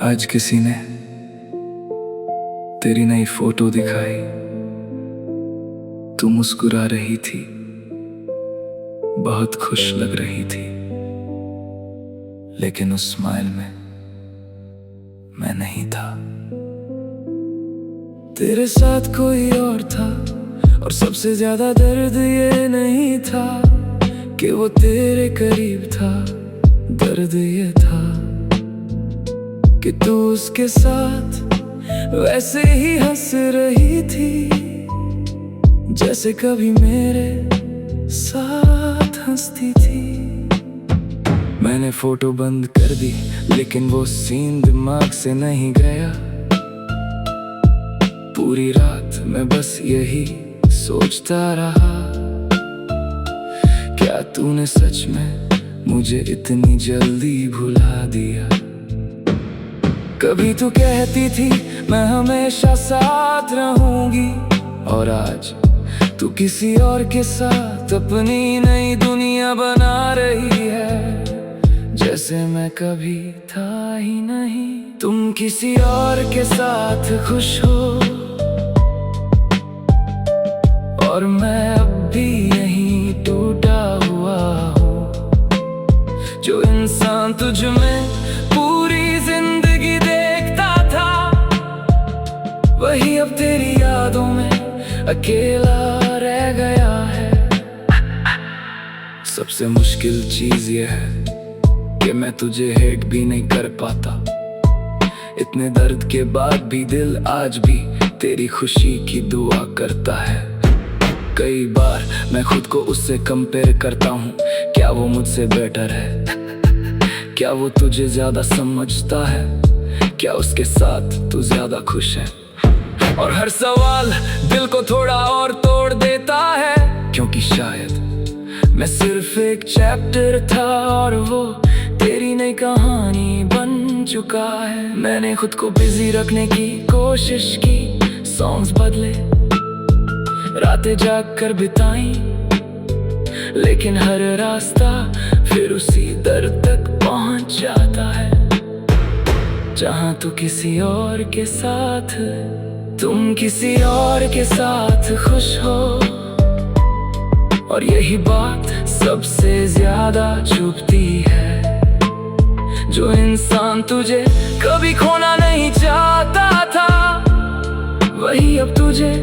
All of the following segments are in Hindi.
आज किसी ने तेरी नई फोटो दिखाई। तू मुस्कुरा रही थी, बहुत खुश लग रही थी, लेकिन उस स्माइल में मैं नहीं था। तेरे साथ कोई और था, और सबसे ज्यादा दर्द ये नहीं था कि वो तेरे करीब था। दर्द ये था कि तू उसके साथ वैसे ही हंस रही थी जैसे कभी मेरे साथ हंसती थी। मैंने फोटो बंद कर दी, लेकिन वो सीन दिमाग से नहीं गया। पूरी रात मैं बस यही सोचता रहा, क्या तूने सच में मुझे इतनी जल्दी भुला दिया। कभी तू कहती थी मैं हमेशा साथ रहूंगी, और आज तू किसी और के साथ अपनी नई दुनिया बना रही है, जैसे मैं कभी था ही नहीं। तुम किसी और के साथ खुश हो, और मैं अब भी यहीं टूटा हुआ हूँ। जो इंसान तुझ में पूरी जिंदगी देखता था, वही अब तेरी यादों में अकेला रह गया है। सबसे मुश्किल चीज ये है कि मैं तुझे हेट भी नहीं कर पाता। इतने दर्द के बाद भी दिल आज भी तेरी खुशी की दुआ करता है। कई बार मैं खुद को उससे कंपेयर करता हूँ, क्या वो मुझसे बेटर है, क्या वो तुझे ज्यादा समझता है, क्या उसके साथ तू ज्यादा खुश है। और हर सवाल दिल को थोड़ा और तोड़ देता है, क्योंकि शायद मैं सिर्फ एक चैप्टर था और वो तेरी नई कहानी बन चुका है। मैंने खुद को बिजी रखने की कोशिश की, सॉन्ग्स बदले, रातें जाग कर बिताई, लेकिन हर रास्ता फिर उसी दर्द तक पहुंच जाता है। जहां तू किसी और के साथ, तुम किसी और के साथ खुश हो, और यही बात सबसे ज्यादा चुभती है। जो इंसान तुझे कभी खोना नहीं चाहता था, वही अब तुझे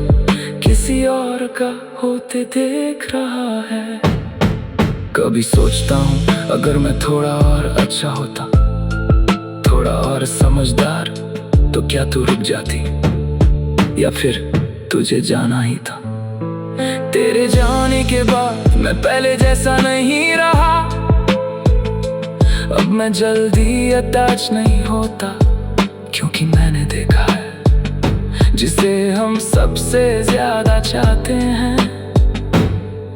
किसी और का होते देख रहा है। कभी सोचता हूँ अगर मैं थोड़ा और अच्छा होता, थोड़ा और समझदार, तो क्या तू रुक जाती, या फिर तुझे जाना ही था। तेरे जाने के बाद मैं पहले जैसा नहीं रहा। अब मैं जल्दी अटैच नहीं होता, क्योंकि मैंने देखा है जिसे हम सबसे ज्यादा चाहते हैं,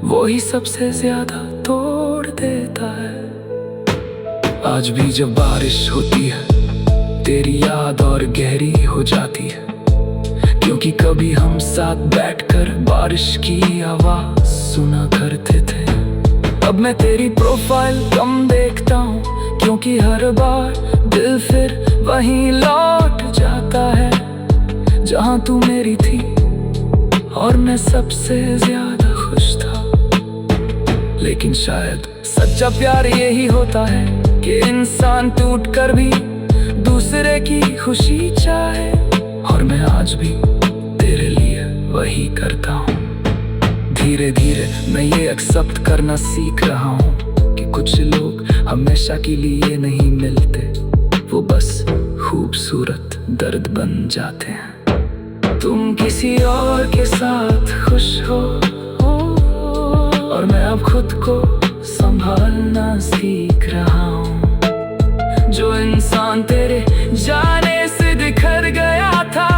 वो ही सबसे ज्यादा तोड़ देता है। आज भी जब बारिश होती है, तेरी याद और गहरी हो जाती है, क्योंकि कभी हम साथ बैठकर बारिश की आवाज सुना करते थे। अब मैं तेरी प्रोफाइल कम देखता हूँ, क्योंकि हर बार दिल फिर वहीं लौट जाता है जहाँ तू मेरी थी, और मैं सबसे ज्यादा खुश था। लेकिन शायद सच्चा प्यार यही होता है कि इंसान टूट कर भी दूसरे की खुशी चाहे, और मैं आज भी तेरे लिए वही करता हूँ। धीरे धीरे मैं ये एक्सेप्ट करना सीख रहा हूँ कि कुछ लोग हमेशा के लिए नहीं मिलते, वो बस खूबसूरत दर्द बन जाते हैं। तुम किसी और के साथ खुश हो, और मैं अब खुद को संभालना सीख रहा हूँ। जो इंसान तेरे जाने से बिखर गया था,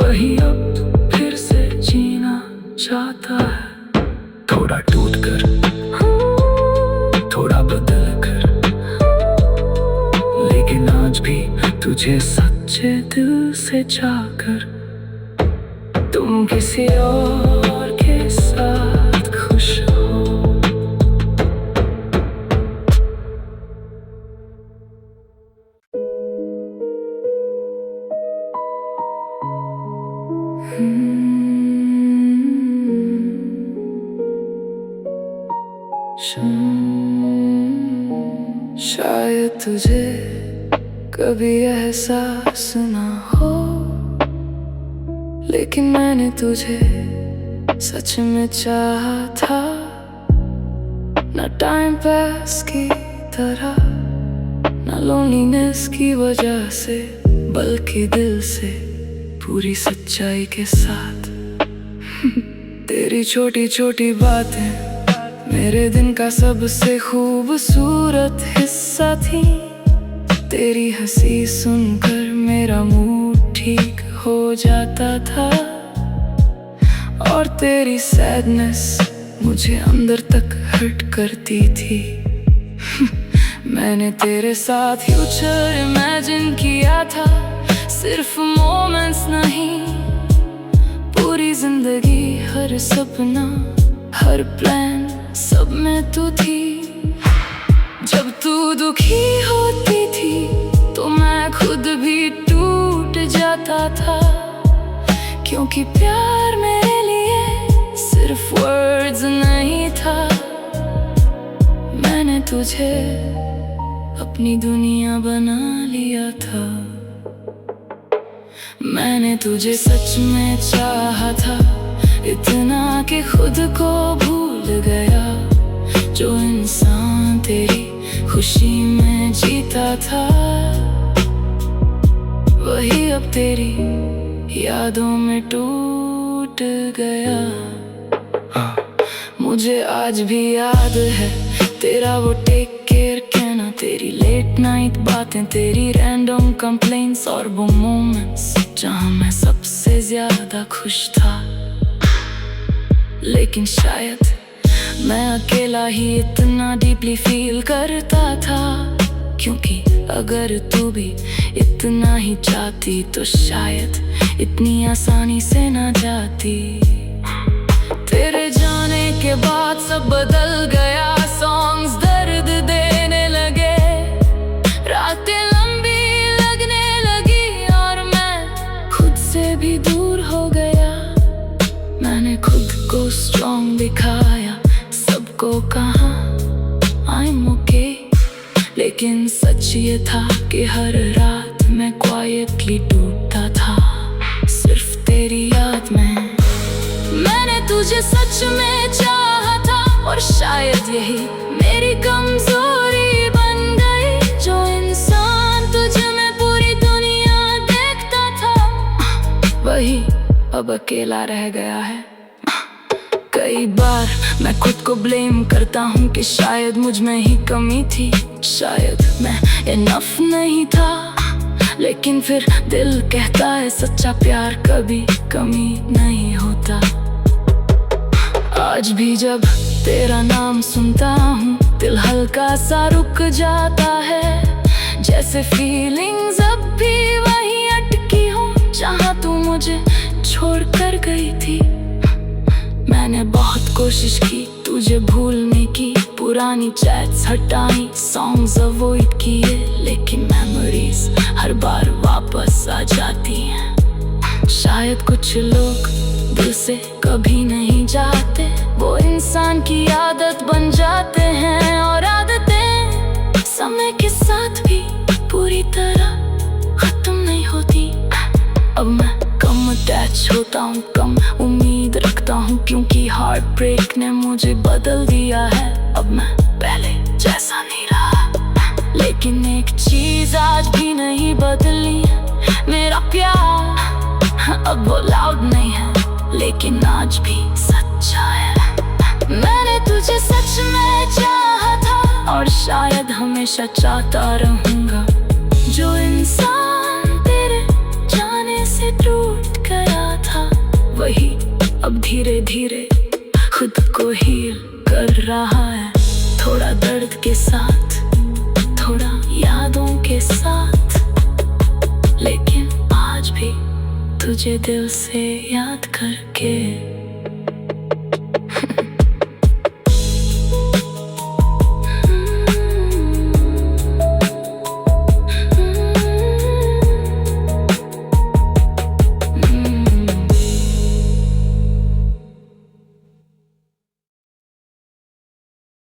वही अब फिर से जीना चाहता है। थोड़ा टूट कर, थोड़ा बदल कर, लेकिन आज भी तुझे सच्चा तुझे दिल से चाहकर तुम किसी और के साथ खुश हो। शायद तुझे कभी एहसास ना हो, लेकिन मैंने तुझे सच में चाहा था। ना टाइम पास की तरह, ना लोनलीनेस की वजह से, बल्कि दिल से पूरी सच्चाई के साथ। तेरी छोटी छोटी बातें मेरे दिन का सबसे खूबसूरत हिस्सा थी। तेरी हंसी सुनकर मेरा मूड ठीक हो जाता था, और तेरी सैडनेस मुझे अंदर तक हर्ट करती थी। मैंने तेरे साथ फ्यूचर इमेजिन किया था, सिर्फ मोमेंट्स नहीं, पूरी जिंदगी। हर सपना, हर प्लान, सब में तू थी। जब तू दुखी होती थी तो मैं खुद भी टूट जाता था, क्योंकि प्यार मेरे लिए सिर्फ वर्ड्स नहीं था। मैंने तुझे अपनी दुनिया बना लिया था। मैंने तुझे सच में चाहा था, इतना कि खुद को भूल गया। जो इंसान तेरी खुशी में जीता था, वही अब तेरी यादों में टूट गया। मुझे आज भी याद है तेरा वो टेक केयर कहना, तेरी लेट नाइट बातें, तेरी रैंडम कंप्लेंट्स, और वो मोमेंट्स जहाँ मैं सबसे ज्यादा खुश था। लेकिन शायद मैं अकेला ही इतना डीपली फील करता था, क्योंकि अगर तू भी इतना ही चाहती तो शायद इतनी आसानी से ना जाती। तेरे जाने के बाद सब बदल गया, सॉन्ग्स दर्द देने लगे, रातें लंबी लगने लगी, और मैं खुद से भी दूर हो गया। मैंने खुद को स्ट्रॉन्ग दिखाया, सबको कहा I'm okay, लेकिन सच ये था कि हर रात मैं क्वाइटली टूटता था, सिर्फ तेरी याद में। मैंने तुझे सच में चाहा था, और शायद यही मेरी कमजोरी बन गई। जो इंसान तुझे में पूरी दुनिया देखता था, वही अब अकेला रह गया है। कई बार मैं खुद को ब्लेम करता हूँ कि शायद मुझ में ही कमी थी, शायद मैं इनफ नहीं था। लेकिन फिर दिल कहता है सच्चा प्यार कभी कमी नहीं होता। आज भी जब तेरा नाम सुनता हूँ, दिल हल्का सा रुक जाता है, जैसे फीलिंग्स अब भी वहीं अटकी हूँ जहाँ तू मुझे छोड़ कर गई थी। मैंने बहुत कोशिश की तुझे भूलने की, पुरानी चैट्स हटाई, सॉन्ग्स अवॉइड किए, लेकिन मेमोरीज हर बार वापस आ जाती हैं। शायद कुछ लोग दिल से कभी नहीं जाते, वो इंसान की आदत बन जाते हैं, और आदतें समय के साथ भी पूरी तरह खत्म नहीं होती। अब मैं कम अटैच होता हूँ, कम उम्मीद रखता हूँ, क्योंकि हार्ट ब्रेक ने मुझे बदल दिया है। अब मैं पहले जैसा नहीं रहा, लेकिन एक चीज आज भी नहीं बदली, मेरा प्यार अब वो लाउड नहीं है, लेकिन आज भी सच्चा है। मैंने तुझे सच में चाहा था, और शायद हमेशा चाहता रहूंगा। जो इंसान तेरे जाने से टूट गया था, वही अब धीरे धीरे खुद को हील कर रहा है। थोड़ा दर्द के साथ, थोड़ा यादों के साथ, लेकिन तुझे दिल से याद करके।